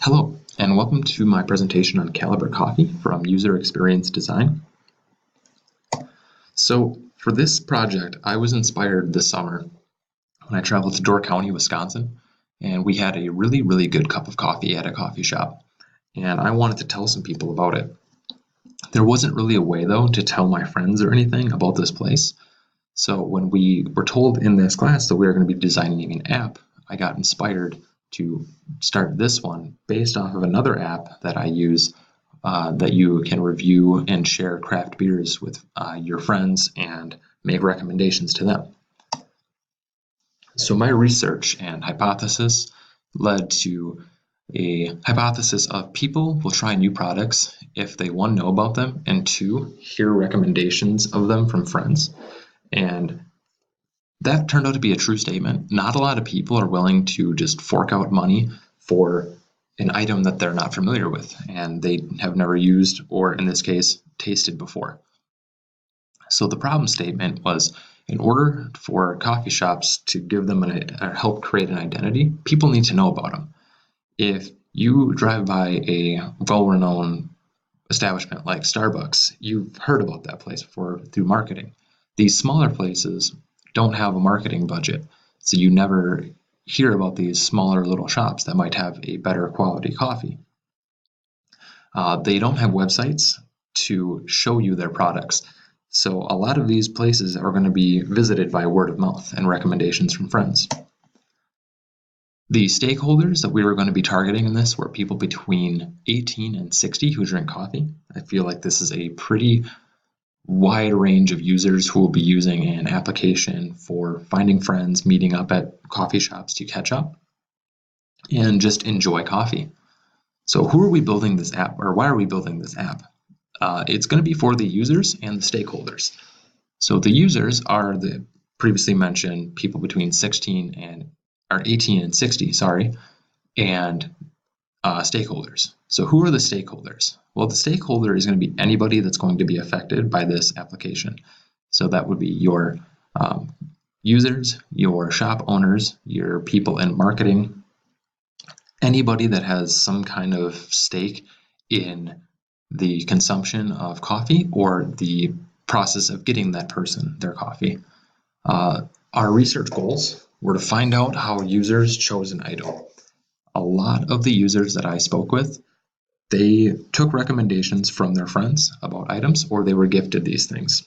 Hello, and welcome to my presentation on Caliber Coffee from User Experience Design. So for this project, I was inspired this summer when I traveled to Door County, Wisconsin, and we had a really good cup of coffee at a coffee shop, and I wanted to tell some people about it. There wasn't really a way, though, to tell my friends or anything about this place. So when we were told in this class that we were going to be designing an app, I got inspired to start this one based off of another app that I use that you can review and share craft beers with your friends and make recommendations to them. So my research and hypothesis led to a hypothesis of people will try new products if they, one, know about them, and two, hear recommendations of them from friends. And that turned out to be a true statement. Not a lot of people are willing to just fork out money for an item that they're not familiar with and they have never used, or in this case, tasted before. So the problem statement was, in order for coffee shops to give them or help create an identity, people need to know about them. If you drive by a well-renowned establishment like Starbucks, you've heard about that place before through marketing. These smaller places don't have a marketing budget, so you never hear about these smaller little shops that might have a better quality coffee. They don't have websites to show you their products, so a lot of these places are going to be visited by word of mouth and recommendations from friends. The stakeholders that we were going to be targeting in this were people between 18 and 60 who drink coffee. I feel like this is a pretty wide range of users who will be using an application for finding friends, meeting up at coffee shops to catch up, and just enjoy coffee. So who are we building this app, or why are we building this app? It's going to be for the users and the stakeholders. So the users are the previously mentioned people between 18 and 60, and stakeholders. So who are the stakeholders? Well, the stakeholder is going to be anybody that's going to be affected by this application. So that would be your users, your shop owners, your people in marketing, anybody that has some kind of stake in the consumption of coffee or the process of getting that person their coffee. Our research goals were to find out how users chose an item. A lot of the users that I spoke with, they took recommendations from their friends about items, or they were gifted these things.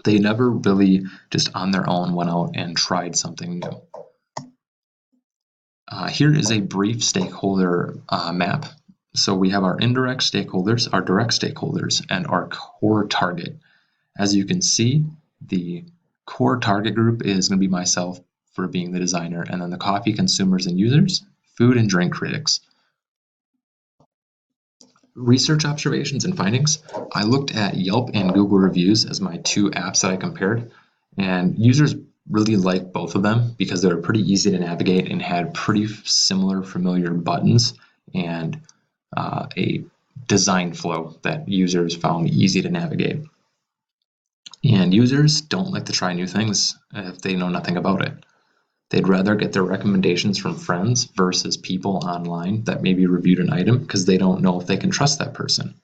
They never really just on their own went out and tried something new. Here is a brief stakeholder map. So we have our indirect stakeholders, our direct stakeholders, and our core target. As you can see, the core target group is going to be myself for being the designer, and then the coffee consumers and users, food and drink critics. Research observations and findings. I looked at Yelp and Google reviews as my two apps that I compared, and users really liked both of them because they were pretty easy to navigate and had pretty similar familiar buttons and a design flow that users found easy to navigate. And users don't like to try new things if they know nothing about it. They'd rather get their recommendations from friends versus people online that maybe reviewed an item because they don't know if they can trust that person.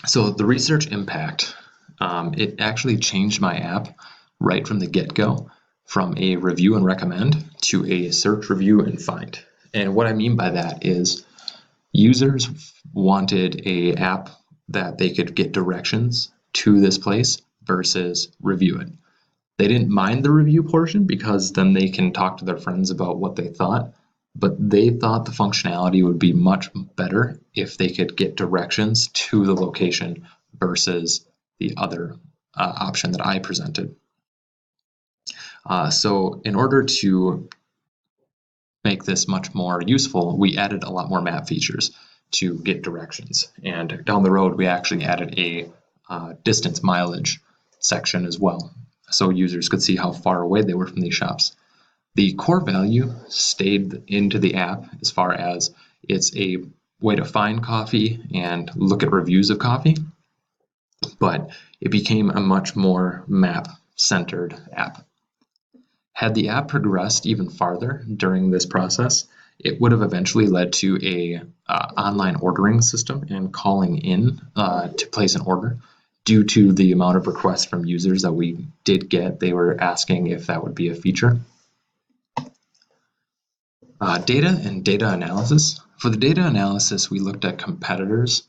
So the research impact, it actually changed my app right from the get-go, from a review and recommend to a search, review, and find. And what I mean by that is users wanted an app that they could get directions to this place versus review it. They didn't mind the review portion because then they can talk to their friends about what they thought, but they thought the functionality would be much better if they could get directions to the location versus the other option that I presented. So in order to make this much more useful, we added a lot more map features to get directions. And down the road, we actually added a distance mileage section as well, so users could see how far away they were from these shops. The core value stayed into the app as far as it's a way to find coffee and look at reviews of coffee, but it became a much more map-centered app. Had the app progressed even farther during this process, it would have eventually led to a online ordering system and calling in to place an order. Due to the amount of requests from users that we did get, they were asking if that would be a feature. Data and data analysis. For the data analysis, we looked at competitors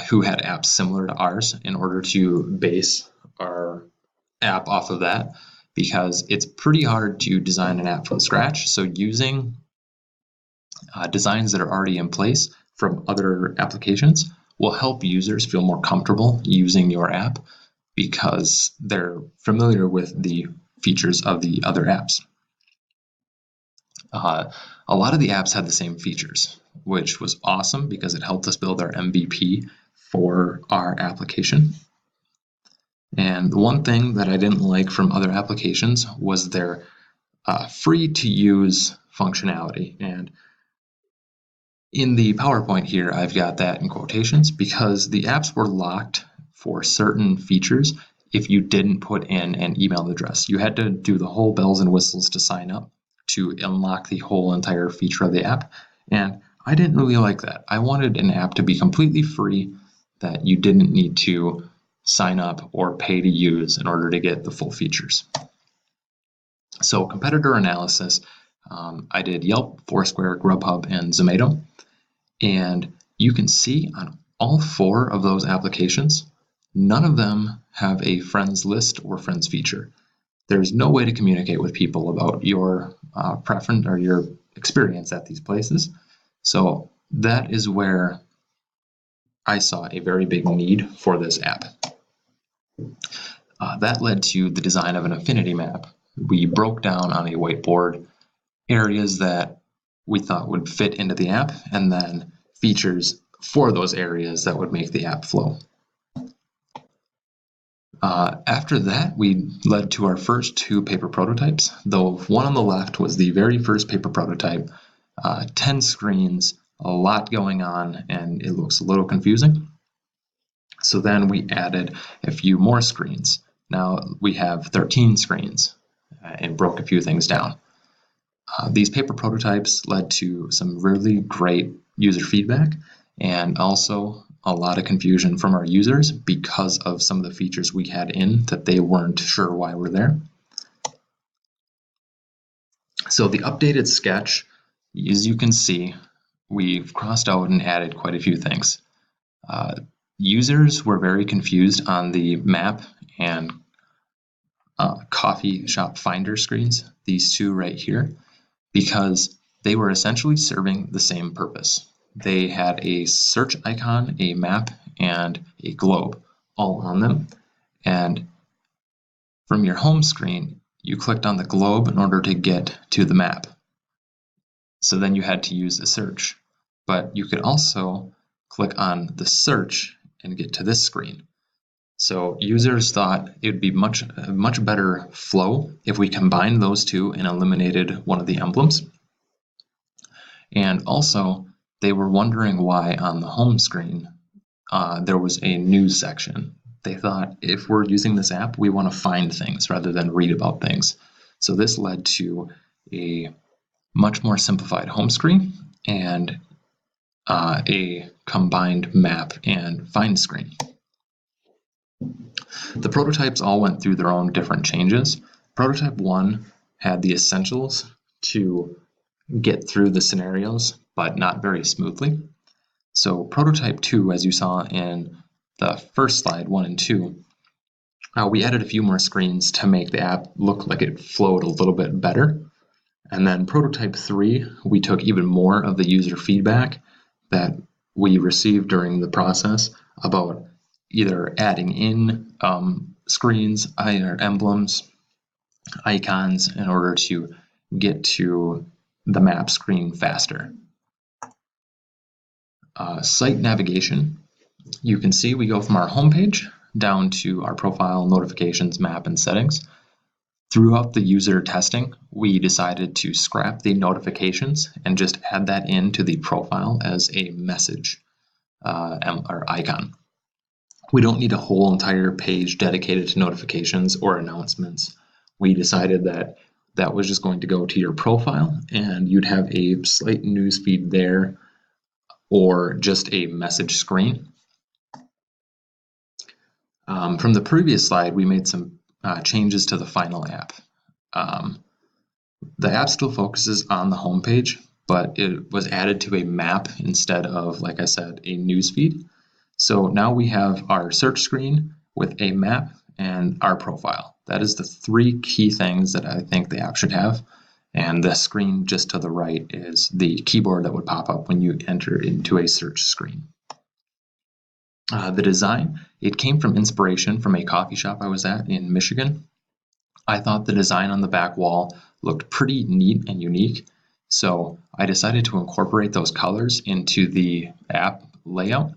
who had apps similar to ours in order to base our app off of that, because it's pretty hard to design an app from scratch. So using designs that are already in place from other applications will help users feel more comfortable using your app because they're familiar with the features of the other apps. A lot of the apps had the same features, which was awesome because it helped us build our MVP for our application. And the one thing that I didn't like from other applications was their free to use functionality. And in the PowerPoint here, I've got that in quotations because the apps were locked for certain features if you didn't put in an email address. You had to do the whole bells and whistles to sign up to unlock the whole entire feature of the app. And I didn't really like that. I wanted an app to be completely free that you didn't need to sign up or pay to use in order to get the full features. So competitor analysis, I did Yelp, Foursquare, Grubhub, and Zomato. And you can see on all 4 of those applications, none of them have a friends list or friends feature. There's no way to communicate with people about your preference or your experience at these places. So that is where I saw a very big need for this app. That led to the design of an affinity map. We broke down on a whiteboard areas that we thought would fit into the app, and then features for those areas that would make the app flow. After that, we led to our first 2 paper prototypes. The one on the left was the very first paper prototype, 10 screens, a lot going on, and it looks a little confusing. So then we added a few more screens. Now we have 13 screens and broke a few things down. These paper prototypes led to some really great user feedback and also a lot of confusion from our users because of some of the features we had in that they weren't sure why were there. So the updated sketch, as you can see, we've crossed out and added quite a few things. Users were very confused on the map and coffee shop finder screens, these 2 right here, because they were essentially serving the same purpose. They had a search icon, a map, and a globe all on them. And from your home screen, you clicked on the globe in order to get to the map. So then you had to use the search. But you could also click on the search and get to this screen. So users thought it would be a much better flow if we combined those 2 and eliminated one of the emblems. And also, they were wondering why on the home screen there was a news section. They thought if we're using this app, we want to find things rather than read about things. So this led to a much more simplified home screen and a combined map and find screen. The prototypes all went through their own different changes. Prototype 1 had the essentials to get through the scenarios, but not very smoothly. So prototype 2, as you saw in the first slide, 1 and 2, we added a few more screens to make the app look like it flowed a little bit better. And then prototype 3, we took even more of the user feedback that we received during the process about either adding in screens, either emblems, icons, in order to get to the map screen faster. Site navigation. You can see we go from our homepage down to our profile, notifications, map, and settings. Throughout the user testing, we decided to scrap the notifications and just add that into the profile as a message or icon. We don't need a whole entire page dedicated to notifications or announcements. We decided that that was just going to go to your profile, and you'd have a slight newsfeed there or just a message screen. From the previous slide, we made some changes to the Final app. The app still focuses on the home page, but it was added to a map instead of, like I said, a newsfeed. So now we have our search screen with a map and our profile. That is the three key things that I think the app should have. And the screen just to the right is the keyboard that would pop up when you enter into a search screen. The design, it came from inspiration from a coffee shop I was at in Michigan. I thought the design on the back wall looked pretty neat and unique, so I decided to incorporate those colors into the app layout.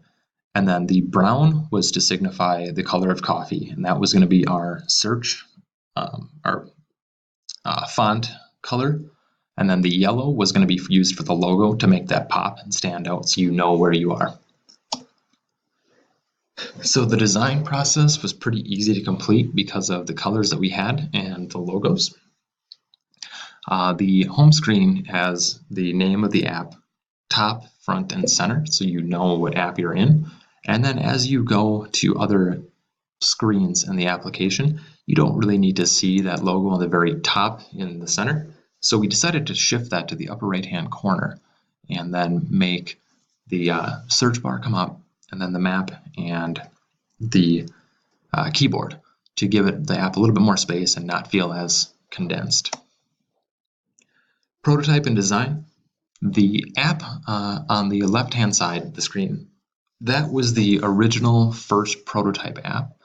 And then the brown was to signify the color of coffee, and that was going to be our search, our font color. And then the yellow was going to be used for the logo to make that pop and stand out so you know where you are. So the design process was pretty easy to complete because of the colors that we had and the logos. The home screen has the name of the app, top, front, and center, so you know what app you're in. And then as you go to other screens in the application, you don't really need to see that logo on the very top in the center. So we decided to shift that to the upper right-hand corner and then make the search bar come up, and then the map and the keyboard to give the app a little bit more space and not feel as condensed. Prototype and design. The app on the left-hand side of the screen, that was the original first prototype app.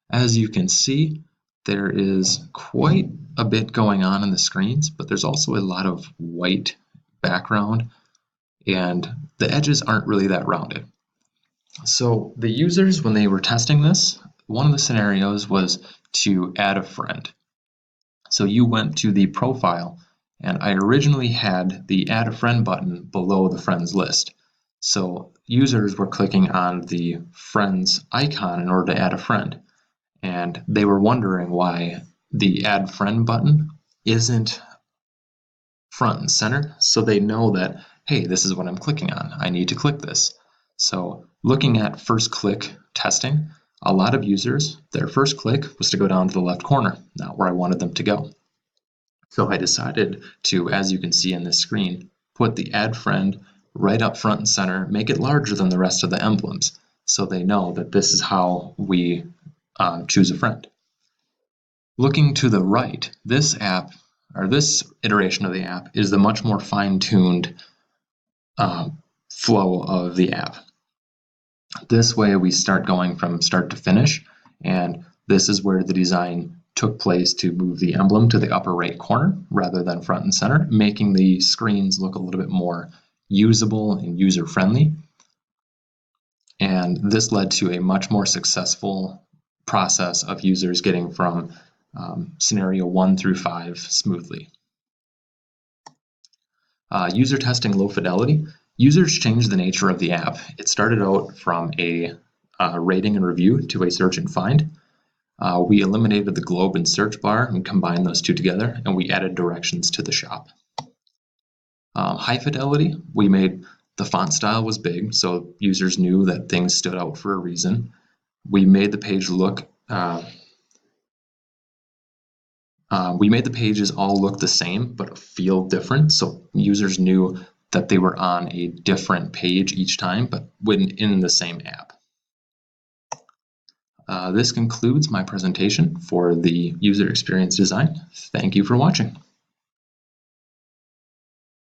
As you can see, there is quite a bit going on in the screens, but there's also a lot of white background, and the edges aren't really that rounded. So the users, when they were testing this, one of the scenarios was to add a friend. So you went to the profile, and I originally had the add a friend button below the friends list. So users were clicking on the friends icon in order to add a friend. And they were wondering why the add friend button isn't front and center. So they know that, hey, this is what I'm clicking on. I need to click this. So looking at first click testing, a lot of users, their first click was to go down to the left corner, not where I wanted them to go. So I decided to, as you can see in this screen, put the add friend right up front and center, make it larger than the rest of the emblems, so they know that this is how we choose a friend. Looking to the right, this app, or this iteration of the app, is the much more fine-tuned flow of the app. This way we start going from start to finish, and this is where the design took place to move the emblem to the upper right corner rather than front and center, making the screens look a little bit more usable and user-friendly. And this led to a much more successful process of users getting from scenario 1 through 5 smoothly. User testing low fidelity. Users changed the nature of the app. It started out from a rating and review to a search and find. We eliminated the globe and search bar and combined those two together, and we added directions to the shop. High fidelity, we made the font style was big, so users knew that things stood out for a reason. We made the page look, we made the pages all look the same but feel different, so users knew that they were on a different page each time, but when in the same app. This concludes my presentation for the user experience design. Thank you for watching.